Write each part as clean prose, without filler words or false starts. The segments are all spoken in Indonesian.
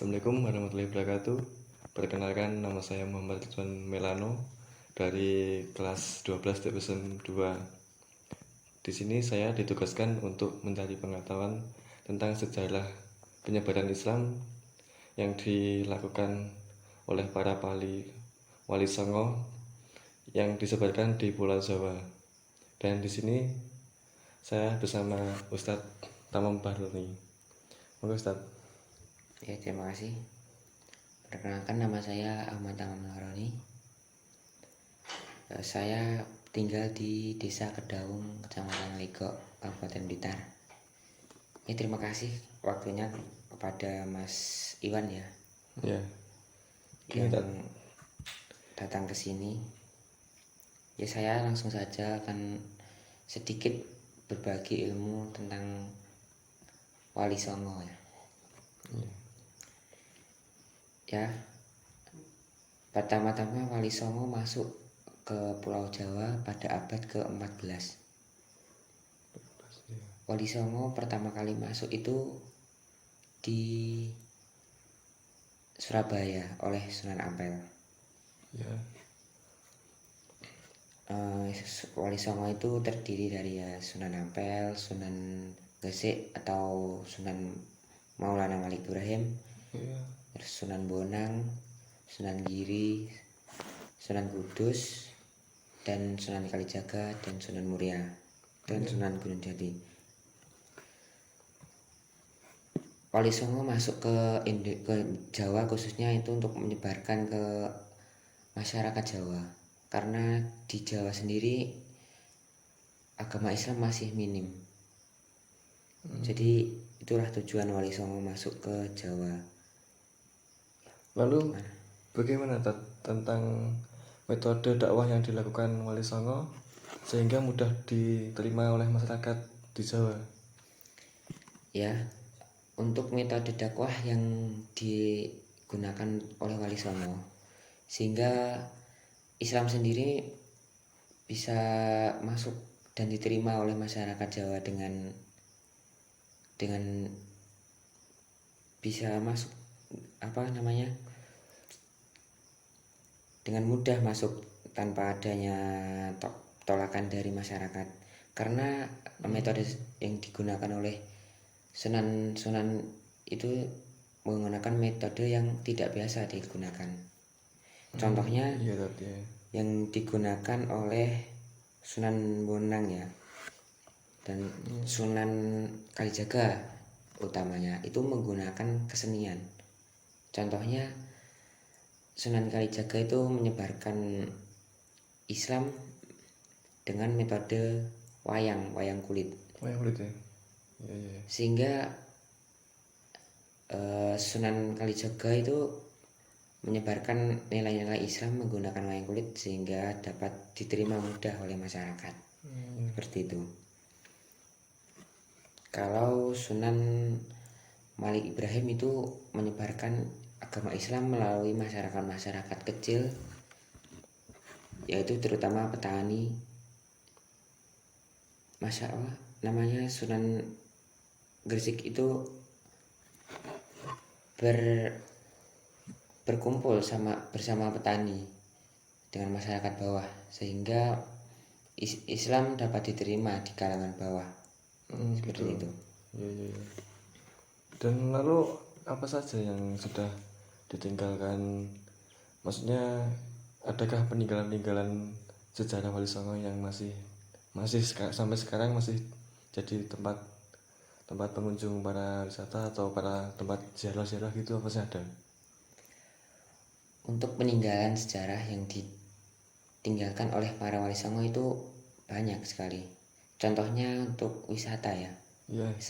Assalamualaikum warahmatullahi wabarakatuh. Perkenalkan, nama saya Muhammad Ridwan Melano dari kelas 12 division 2. Di sini saya ditugaskan untuk mencari pengetahuan tentang sejarah penyebaran Islam yang dilakukan oleh para wali songo yang disebarkan di Pulau Jawa. Dan di sini saya bersama Ustadz Tamam Bahroni. Monggo Ustadz. Ya, terima kasih. Perkenalkan, nama saya Ahmad Tamam Bahroni. Saya tinggal di Desa Kedaung, Kecamatan Legok, Kabupaten Blitar. Ya, terima kasih waktunya kepada Mas Iwan ya, Ya, yang datang ke sini. Ya, saya langsung saja akan sedikit berbagi ilmu tentang Wali Songo ya. Ya, pertama-tama Wali Songo masuk ke Pulau Jawa pada abad ke-14. Wali Songo pertama kali masuk itu di Surabaya oleh Sunan Ampel. Ya. Wali Songo itu terdiri dari Sunan Ampel, Sunan Gresik atau Sunan Maulana Malik Ibrahim, terus Sunan Bonang, Sunan Giri, Sunan Kudus, dan Sunan Kalijaga, dan Sunan Muria, dan Sunan Gunung Jati. Wali Songo masuk ke Jawa khususnya itu untuk menyebarkan ke masyarakat Jawa, karena di Jawa sendiri agama Islam masih minim. Jadi itulah tujuan Wali Songo masuk ke Jawa. Lalu bagaimana tentang metode dakwah yang dilakukan Wali Songo sehingga mudah diterima oleh masyarakat di Jawa? Ya, untuk metode dakwah yang digunakan oleh Wali Songo sehingga Islam sendiri bisa masuk dan diterima oleh masyarakat Jawa dengan bisa masuk dengan mudah masuk tanpa adanya tolakan dari masyarakat, karena metode yang digunakan oleh Sunan itu menggunakan metode yang tidak biasa digunakan. Contohnya yang digunakan oleh Sunan Bonang ya, dan Sunan Kalijaga utamanya itu menggunakan kesenian. Contohnya Sunan Kalijaga itu menyebarkan Islam dengan metode wayang kulit. Wayang kulit ya. Sehingga Sunan Kalijaga itu menyebarkan nilai-nilai Islam menggunakan wayang kulit sehingga dapat diterima mudah oleh masyarakat. Seperti itu. Kalau Sunan Malik Ibrahim itu menyebarkan agama Islam melalui masyarakat kecil, yaitu terutama petani. Namanya Sunan Gresik itu berkumpul bersama petani dengan masyarakat bawah, sehingga Islam dapat diterima di kalangan bawah. Seperti itu. Ya. Dan lalu apa saja yang sudah ditinggalkan? Maksudnya adakah peninggalan sejarah Wali Songo yang masih sampai sekarang masih jadi tempat pengunjung para wisata atau para tempat ziarah gitu, apa sih ada? Untuk peninggalan sejarah yang ditinggalkan oleh para Wali Songo itu banyak sekali. Contohnya untuk wisata ya.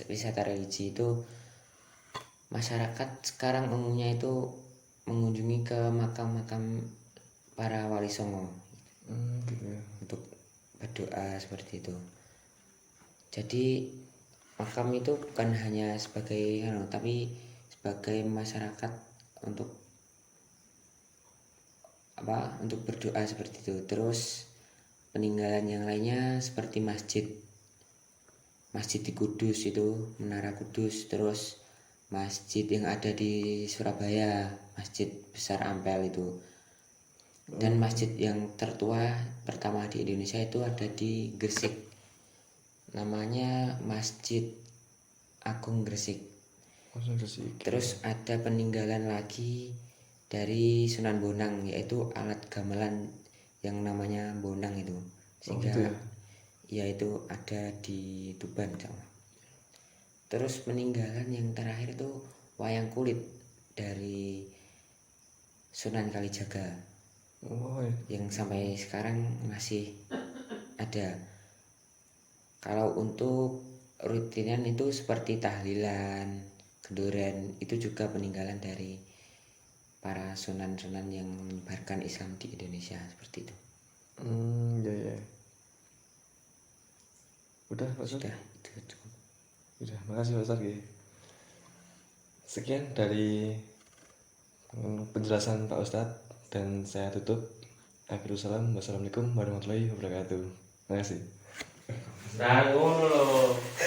Wisata religi itu masyarakat sekarang umumnya itu mengunjungi ke makam-makam para Wali Songo Gitu ya. untuk berdoa seperti itu. Jadi makam itu bukan hanya sebagai tapi sebagai masyarakat untuk berdoa seperti itu. Terus peninggalan yang lainnya seperti masjid di Kudus itu, Menara Kudus, terus masjid yang ada di Surabaya, Masjid Besar Ampel itu. Dan masjid yang tertua pertama di Indonesia itu ada di Gresik. Namanya Masjid Agung Gresik. Langsung Gresik. Terus ada peninggalan lagi dari Sunan Bonang, yaitu alat gamelan yang namanya bonang itu. Sehingga gitu ya? ya itu ada di Tuban sama. Terus peninggalan yang terakhir itu wayang kulit dari Sunan Kalijaga Oh, ya. yang sampai sekarang masih ada. Kalau untuk rutinan itu seperti tahlilan, kenduran, itu juga peninggalan dari para sunan-sunan yang menyebarkan Islam di Indonesia seperti itu. Ya ya. Udah, Pak Ustadz? Sudah, itu cukup. Udah, makasih Pak Ustadz. Sekian dari penjelasan Pak Ustadz, dan saya tutup. Wassalamualaikum warahmatullahi wabarakatuh. Terima kasih. Nah, ngono lho.